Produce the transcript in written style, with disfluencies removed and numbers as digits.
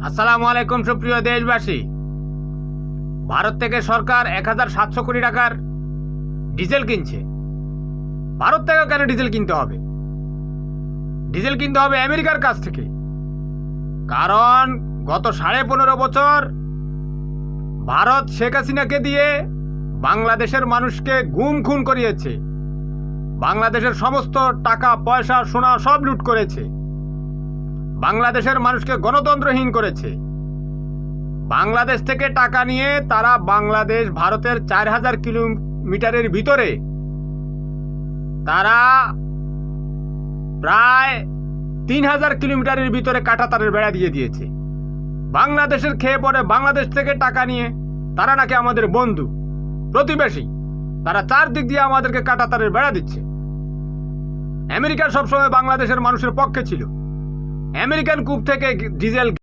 আসসালামু আলাইকুম সুপ্রিয় দেশবাসী। ভারত থেকে সরকার 1700 কোটি টাকার ডিজেল কিনছে। ভারত থেকে কেন ডিজেল কিনতে হবে? ডিজেল কিনতে হবে আমেরিকার কাছ থেকে। কারণ গত 15.5 বছর ভারত শেখ হাসিনাকে দিয়ে বাংলাদেশের মানুষকে গুম খুন করিয়েছে। বাংলাদেশের সমস্ত টাকা পয়সা সোনা সব লুট করেছে। বাংলাদেশের মানুষকে গণতন্ত্রহীন করেছে। বাংলাদেশ থেকে টাকা নিয়ে তারা বাংলাদেশ ভারতের 4000 কিলোমিটারের ভিতরে তারা প্রায় 3000 কিলোমিটারের ভিতরে কাঁটাতারের বেড়া দিয়ে দিয়েছে। বাংলাদেশের খেয়ে পড়ে বাংলাদেশ থেকে টাকা নিয়ে তারা নাকি আমাদের বন্ধু প্রতিবেশী, তারা চারদিক দিয়ে আমাদেরকে কাঁটাতারের বেড়া দিচ্ছে। আমেরিকা সবসময় বাংলাদেশের মানুষের পক্ষে ছিল। আমেরিকান কূপ থেকে ডিজেল